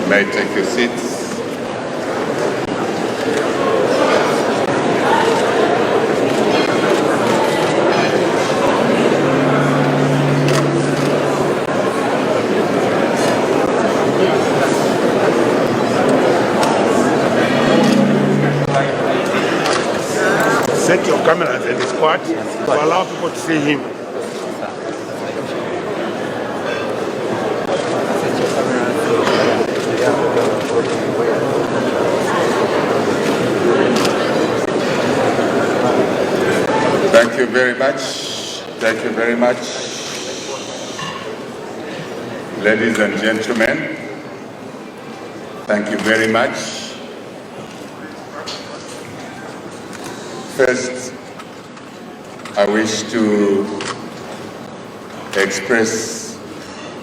may take your seats. Set your cameras in the squad to allow people to see him. Thank you very much. Thank you very much. Ladies and gentlemen, thank you very much. First, I wish to express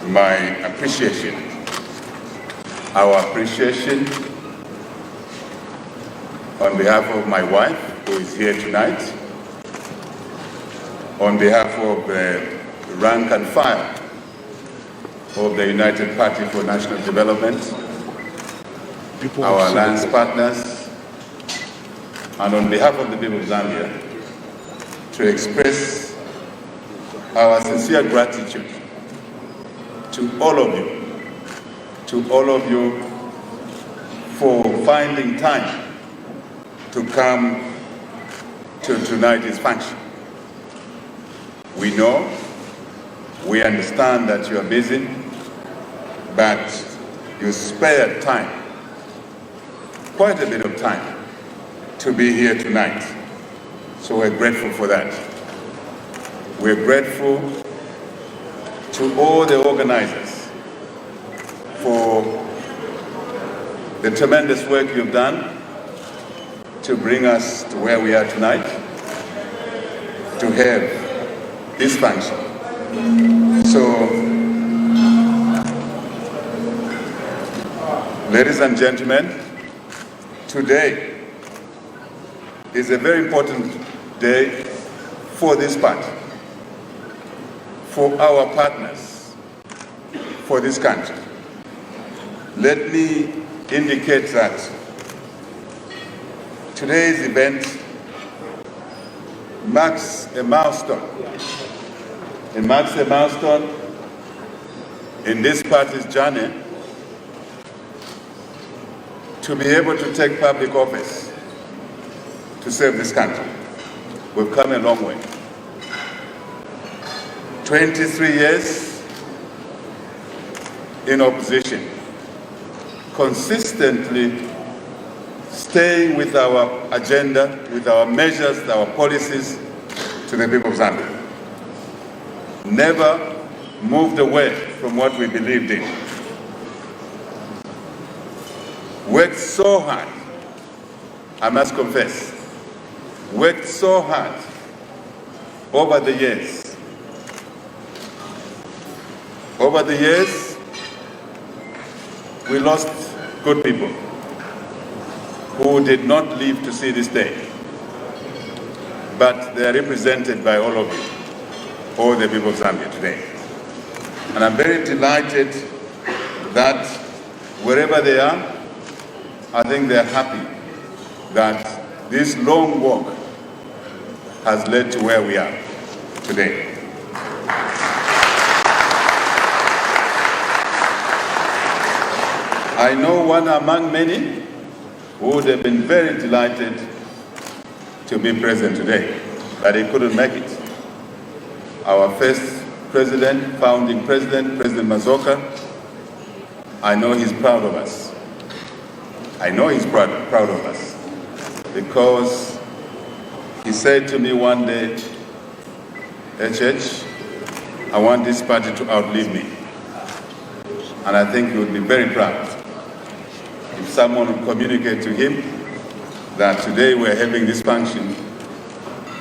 my appreciation, our appreciation on behalf of my wife, who is here tonight, on behalf of the rank and file of the United Party for National Development, our alliance partners, and on behalf of the people of Zambia, to express our sincere gratitude to all of you for finding time to come to tonight's function. We know, we understand that you are busy, but you spared time, quite a bit of time, to be here tonight. So we're grateful for that. We're grateful to all the organizers for the tremendous work you've done to bring us to where we are tonight, to have this function. So, ladies and gentlemen, today is a very important day for this party, for our partners, for this country. Let me indicate that today's event marks a milestone. It marks a milestone in this party's journey to be able to take public office to serve this country. We've come a long way. 23 years in opposition, consistently staying with our agenda, with our measures, our policies to the people of Zambia. Never moved away from what we believed in. Worked so hard, I must confess, worked so hard over the years. Over the years, we lost good people who did not live to see this day. But they are represented by all of you, all the people of Zambia today. And I'm very delighted that wherever they are, I think they're happy that this long walk has led to where we are today. I know one among many who would have been very delighted to be present today, but he couldn't make it. Our first president, founding president, President Mazoka, I know he's proud of us. I know he's proud of us because he said to me one day, HH, I want this party to outlive me. And I think he would be very proud if someone would communicate to him that today we're having this function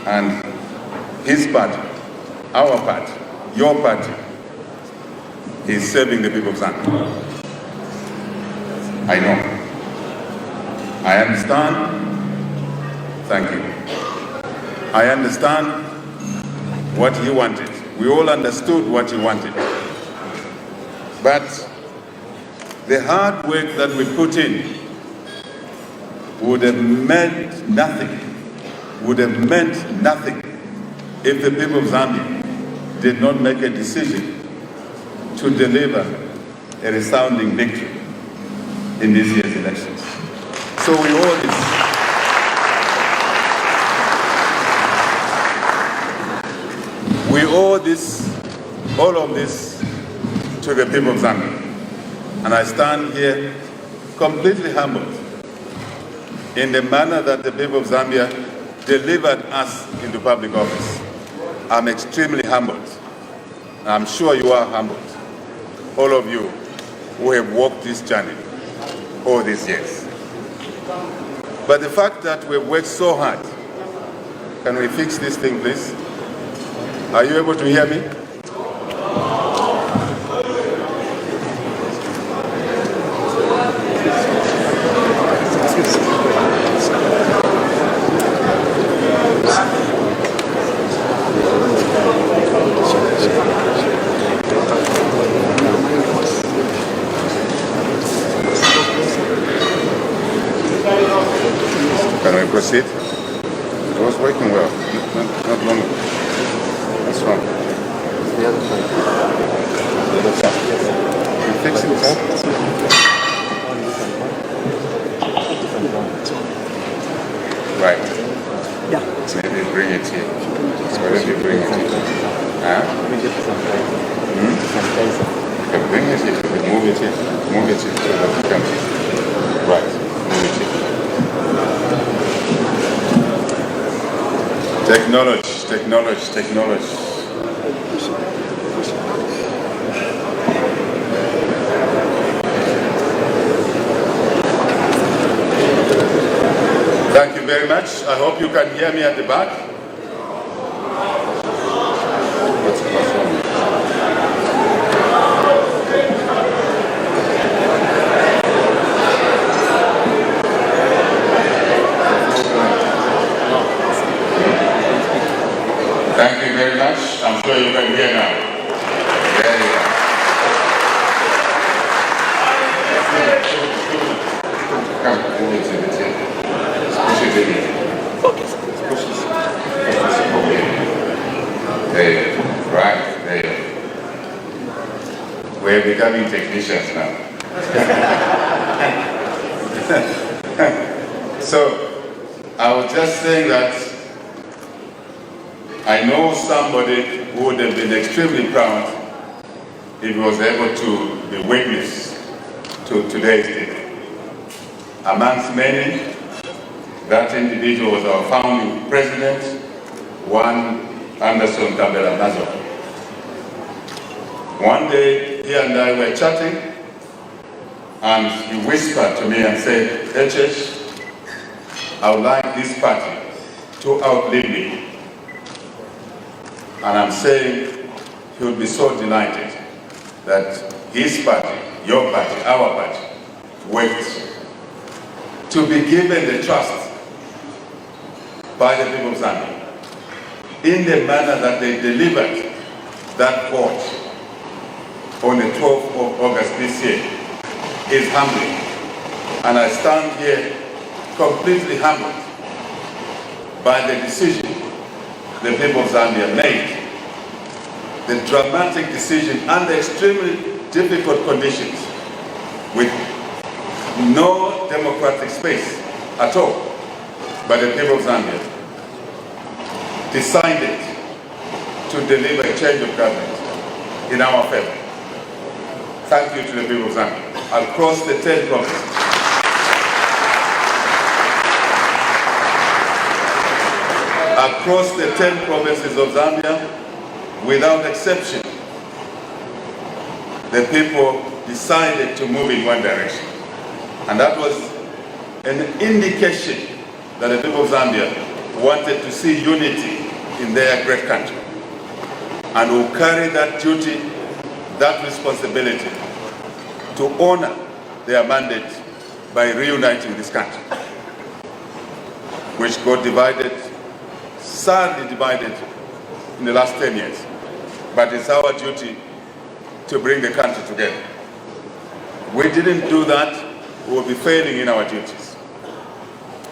and his party, our party, your party, is serving the people of Zambia. I know. I understand. Thank you. I understand what he wanted. We all understood what he wanted. But The hard work that we put in would have meant nothing, if the people of Zambia did not make a decision to deliver a resounding victory in this year's elections. So we owe this. We owe this, all of this, to the people of Zambia. And I stand here completely humbled in the manner that the people of Zambia delivered us into public office. I'm extremely humbled. I'm sure you are humbled. All of you who have walked this journey all these years. But the fact that we've worked so hard, can we fix this thing, please? Are you able to hear me? Can we proceed? It was working well, not long ago. That's wrong. The other side. The other side. You fix it, sir? Right. Yeah. Maybe bring it here. So let me bring it here. Huh? Okay, bring it here. Move it here. Move it here so that you can. Right. Move it here. Technology. Thank you very much. I hope you can hear me at the back. What's the password? Thank you very much. I'm sure you can hear now. There you are. Come, move it to the table. Push it in. Okay. Push it. Okay. There you go. Right, there you go. We're becoming technicians now. So, I was just saying that I know somebody who would have been extremely proud if he was able to be witness to today's day. Amongst many, that individual was our founding president, one Anderson Kambela Nazo. One day, he and I were chatting, and he whispered to me and said, "HH, I would like this party to outlive me." And I'm saying he would be so delighted that his party, your party, our party, worked to be given the trust by the people of Zambia in the manner that they delivered that vote on the 12th of August this year is humbling. And I stand here completely humbled by the decision the people of Zambia made, the dramatic decision under extremely difficult conditions with no democratic space at all. But the people of Zambia decided to deliver a change of government in our favor. Thank you to the people of Zambia across the 10 provinces. Across the 10 provinces of Zambia, without exception, the people decided to move in one direction. And that was an indication that the people of Zambia wanted to see unity in their great country, and will carry that duty, that responsibility, to honor their mandate by reuniting this country, which got divided, sadly divided in the last 10 years. But it's our duty to bring the country together. we didn't do that, we will be failing in our duties.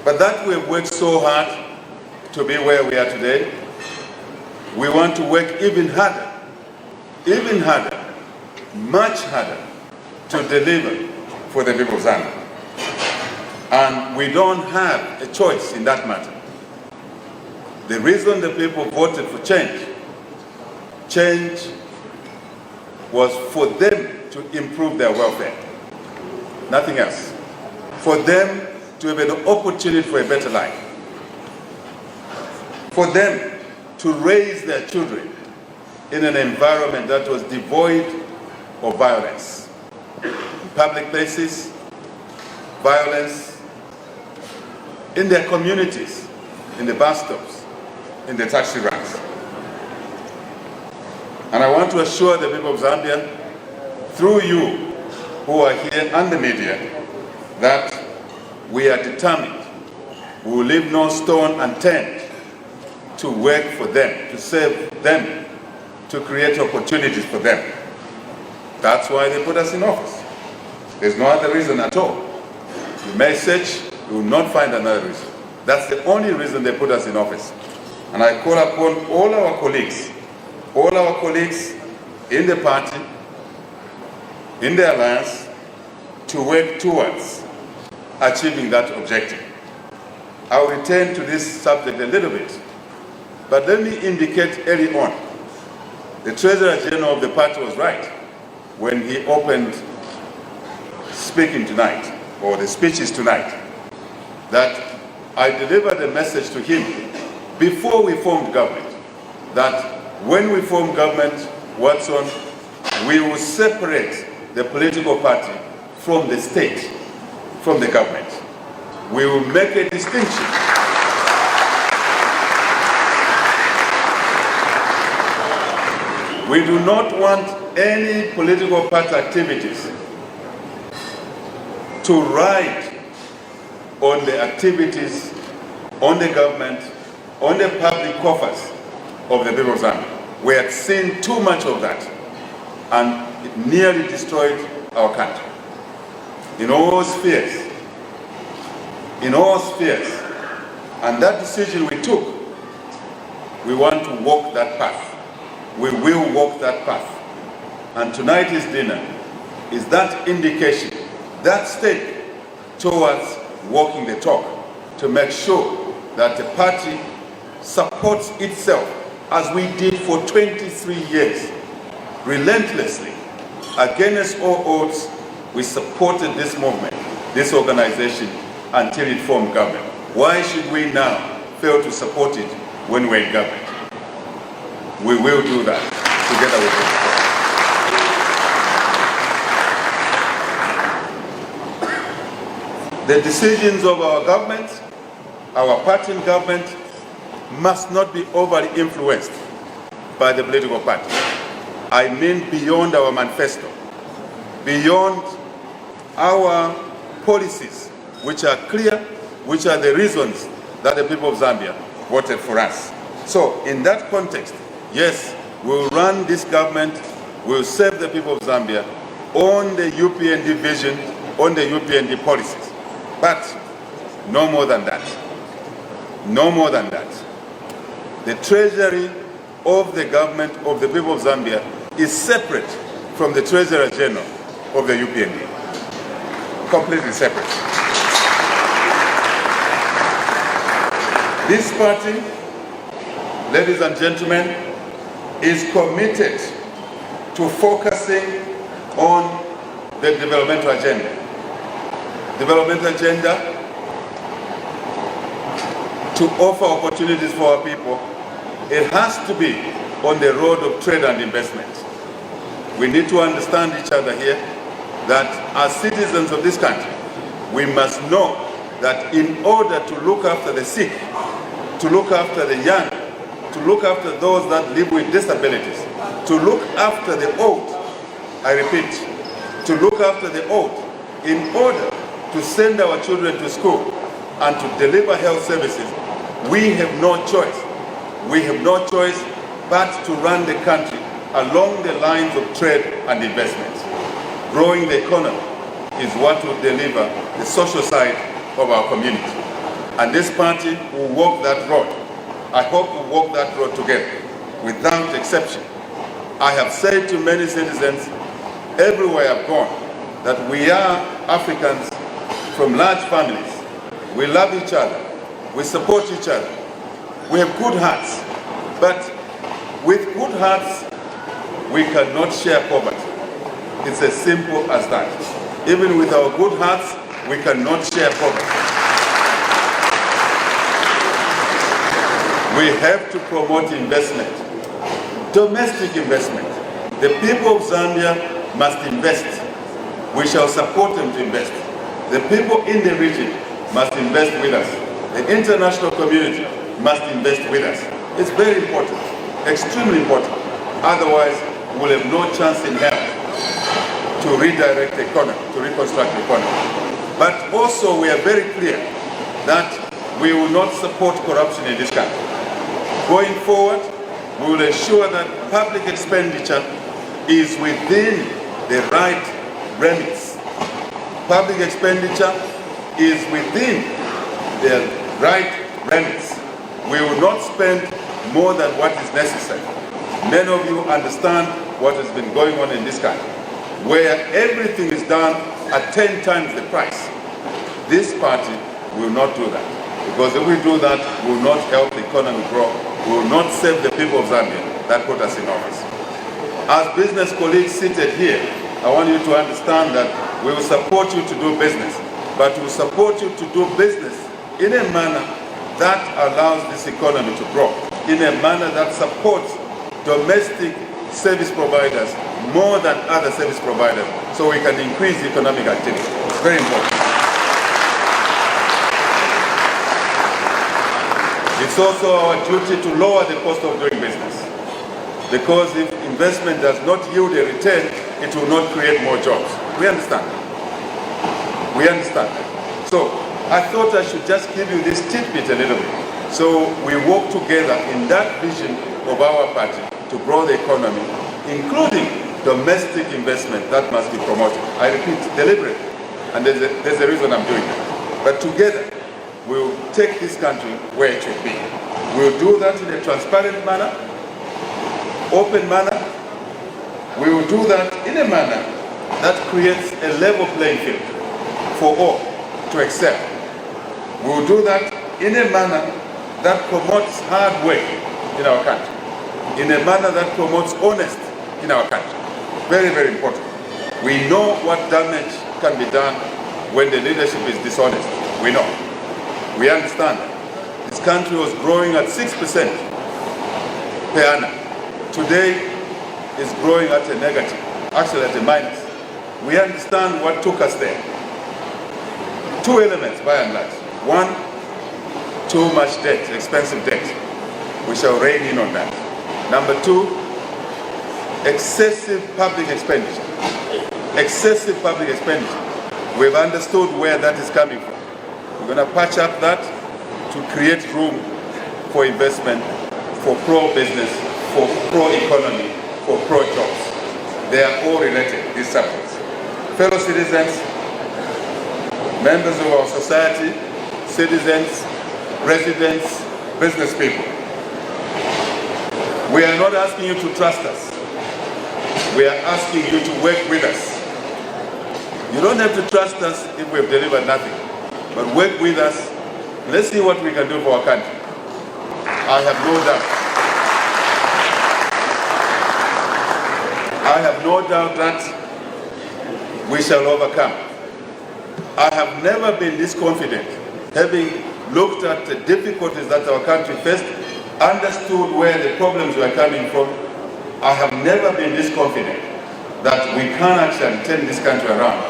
But that we have worked so hard to be where we are today, we want to work even harder, much harder to deliver for the people of Zambia. And we don't have a choice in that matter. The reason the people voted for change was for them to improve their welfare, nothing else. For them to have an opportunity for a better life. For them to raise their children in an environment that was devoid of violence. In public places, violence in their communities, in the bus stops, in the taxi ranks. And I want to assure the people of Zambia, through you who are here and the media, that we are determined. We will leave no stone unturned to work for them, to serve them, to create opportunities for them. That's why they put us in office. There's no other reason at all. You may search, you will not find another reason. That's the only reason they put us in office. And I call upon all our colleagues in the party, in the alliance, to work towards achieving that objective. I'll return to this subject a little bit, but let me indicate early on, the Treasurer General of the party was right when he opened speaking tonight, or the speeches tonight, that I delivered a message to him before we formed government, that when we form government, Watson, we will separate the political party from the state, from the government. We will make a distinction. We do not want any political party activities to ride on the activities, on the government, on the public coffers of the people of Zambia. We had seen too much of that, and it nearly destroyed our country. In all spheres. In all spheres. And that decision we took, we want to walk that path. We will walk that path. And tonight's dinner is that indication, that step towards walking the talk, to make sure that the party supports itself as we did for 23 years, relentlessly, against all odds. We supported this movement, this organization, until it formed government. Why should we now fail to support it when we're in government? We will do that together with you. The decisions of our government, our party in government, must not be overly influenced by the political party. I mean beyond our manifesto, beyond our policies, which are clear, which are the reasons that the people of Zambia voted for us. So in that context, yes, we'll run this government, we'll serve the people of Zambia on the UPND vision, on the UPND policies. But no more than that. No more than that. The treasury of the government of the people of Zambia is separate from the Treasurer General of the UPND. Completely separate. This party, ladies and gentlemen, is committed to focusing on the developmental agenda. Developmental agenda to offer opportunities for our people. It has to be on the road of trade and investment. We need to understand each other here that as citizens of this country, we must know that in order to look after the sick, to look after the young, to look after those that live with disabilities, to look after the old, I repeat, to look after the old, in order to send our children to school and to deliver health services, we have no choice. We have no choice but to run the country along the lines of trade and investment, growing the economy, is what will deliver the social side of our community. And this party will walk that road. I hope we'll walk that road together, without exception. I have said to many citizens everywhere I've gone that we are Africans from large families. We love each other. We support each other. We have good hearts. But with good hearts, we cannot share poverty. It's as simple as that. Even with our good hearts, we cannot share poverty. We have to promote investment, domestic investment. The people of Zambia must invest. We shall support them to invest. The people in the region must invest with us. The international community must invest with us. It's very important, extremely important. Otherwise, we'll have no chance in hell to redirect the economy, to reconstruct the economy. But also, we are very clear that we will not support corruption in this country. Going forward, we will ensure that public expenditure is within the right remits. Public expenditure is within the right remits. We will not spend more than what is necessary. Many of you understand what has been going on in this country, where everything is done at 10 times the price. This party will not do that, because if we do that, we will not help the economy grow. We will not save the people of Zambia that put us in office. As business colleagues seated here, I want you to understand that we will support you to do business, but we will support you to do business in a manner that allows this economy to grow, in a manner that supports domestic service providers more than other service providers, so we can increase economic activity. It's very important. It's also our duty to lower the cost of doing business, because if investment does not yield a return, it will not create more jobs. We understand. We understand. So I thought I should just give you this tidbit a little bit, so we work together in that vision of our party to grow the economy, including domestic investment that must be promoted. I repeat, deliberately, and there's a reason I'm doing that. But together, we'll take this country where it should be. We'll do that in a transparent manner, open manner. We will do that in a manner that creates a level playing field for all to accept. We will do that in a manner that promotes hard work in our country, in a manner that promotes honesty in our country. Very, very important. We know what damage can be done when the leadership is dishonest. We know. We understand that. This country was growing at 6% per annum. Today is growing at a negative, actually at a minus. We understand what took us there. Two elements by and large. One, too much debt, expensive debt. We shall rein in on that. Number two, excessive public expenditure. Excessive public expenditure. We've understood where that is coming from. We're going to patch up that to create room for investment, for pro-business, for pro-economy, for pro-jobs. They are all related, these subjects. Fellow citizens, members of our society, citizens, residents, business people, we are not asking you to trust us. We are asking you to work with us. You don't have to trust us if we've delivered nothing, but work with us. Let's see what we can do for our country. I have no doubt. I have no doubt that we shall overcome. I have never been this confident, having looked at the difficulties that our country faced, understood where the problems were coming from. I have never been this confident that we can actually turn this country around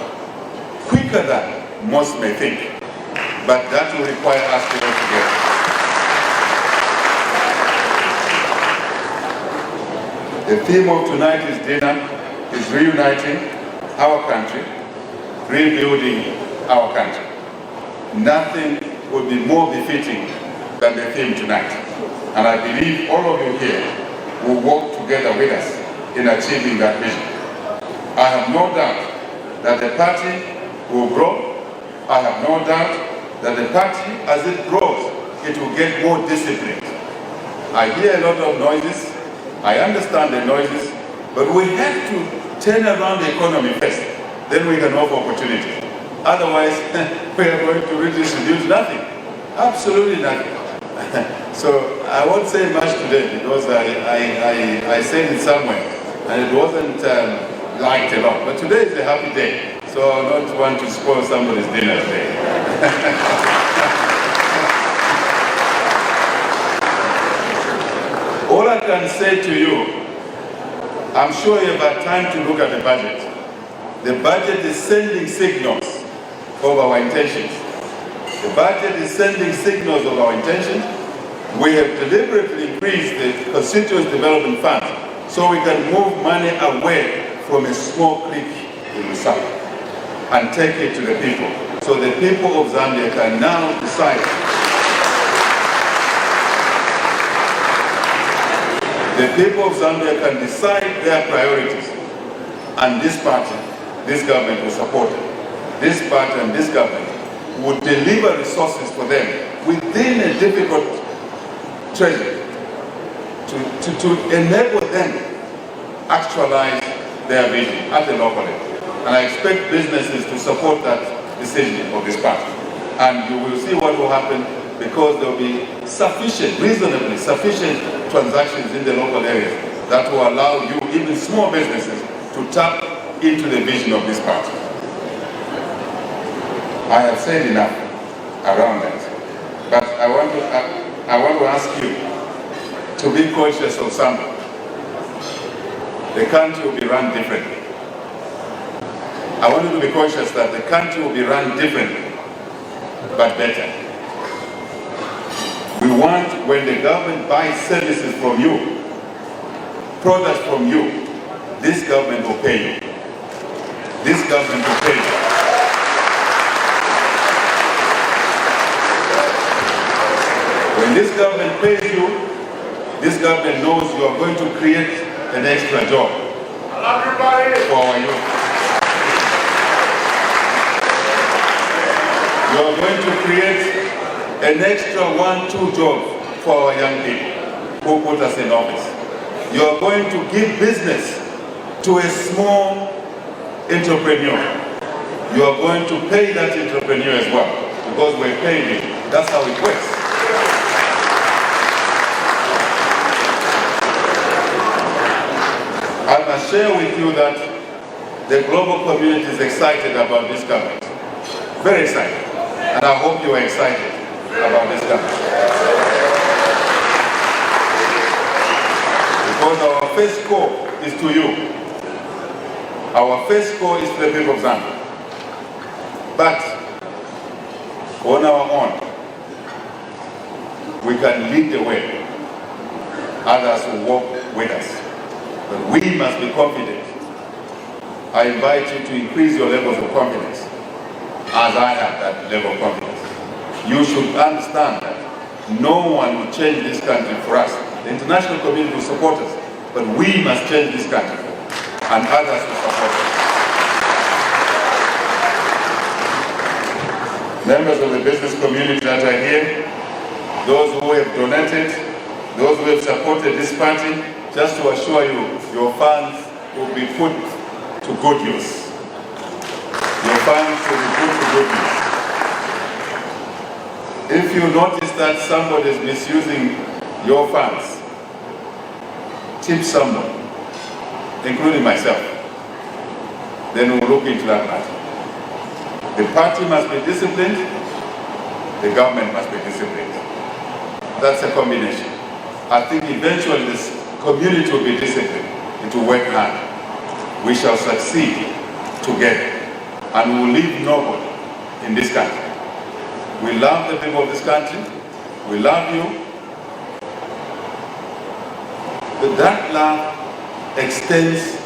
quicker than most may think. But that will require us to work together. The theme of tonight's dinner is reuniting our country, rebuilding our country. Nothing would be more befitting than the theme tonight. And I believe all of you here will work together with us in achieving that vision. I have no doubt that the party will grow. I have no doubt that the party, as it grows, it will get more disciplined. I hear a lot of noises. I understand the noises, but we have to turn around the economy first. Then we can offer opportunity. Otherwise, we are going to redistribute nothing. Absolutely nothing. So I won't say much today because I said it somewhere and it wasn't liked a lot. But today is a happy day. So I don't want to spoil somebody's dinner today. All I can say to you, I'm sure you have had time to look at the budget. The budget is sending signals of our intentions. The budget is sending signals of our intentions. We have deliberately increased the Constituency Development Fund so we can move money away from a small clique in the south and take it to the people. So the people of Zambia can now decide. The people of Zambia can decide their priorities. And this party, this government will support it. This party and this government would deliver resources for them within a difficult treasury to enable them actualize their vision at the local level. And I expect businesses to support that decision of this party. And you will see what will happen because there will be sufficient, reasonably sufficient transactions in the local areas that will allow you, even small businesses, to tap into the vision of this party. I have said enough around that, but I want to ask you to be conscious of something. The country will be run differently. I want you to be conscious that the country will be run differently, but better. We want, when the government buys services from you, products from you, this government will pay you. This government will pay you. When this government pays you, this government knows you are going to create an extra job for our youth. You are going to create an extra 1-2 jobs for our young people who put us in office. You are going to give business to a small entrepreneur. You are going to pay that entrepreneur as well because we're paying you. That's how it works. I must share with you that the global community is excited about this government. Very excited. And I hope you are excited about this government. Because our first call is to you. Our first call is to the people of Zambia. But on our own, we can lead the way. Others will walk with us. But we must be confident. I invite you to increase your levels of confidence, as I have that level of confidence. You should understand that no one will change this country for us. The international community will support us, but we must change this country, and others will support us. Members of the business community that are here, those who have donated, those who have supported this party, just to assure you, your funds will be put to good use. Your funds will be put to good use. If you notice that somebody is misusing your funds, tip someone, including myself, then we'll look into that matter. The party must be disciplined, the government must be disciplined. That's a combination. I think eventually this community will be disciplined. It will work hard. We shall succeed together, and we will leave nobody in this country. We love the people of this country. We love you. But that love extends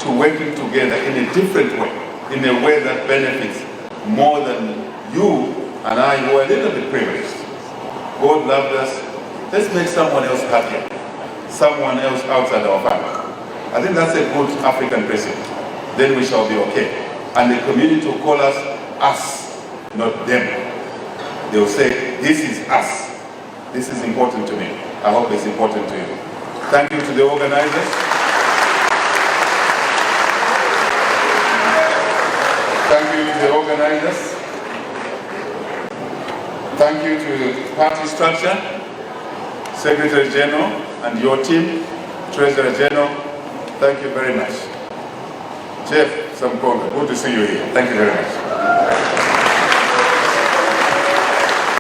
to working together in a different way, in a way that benefits more than you and I who are a little bit privileged. God loved us. Let's make someone else happier. Someone else outside our family. I think that's a good African principle. Then we shall be okay. And the community will call us us, not them. They'll say, this is us. This is important to me. I hope it's important to you. Thank you to the organizers. Thank you to the organizers. Thank you to party structure, Secretary General and your team, Treasurer General. Thank you very much. Jeff Samkonga, good to see you here. Thank you very much.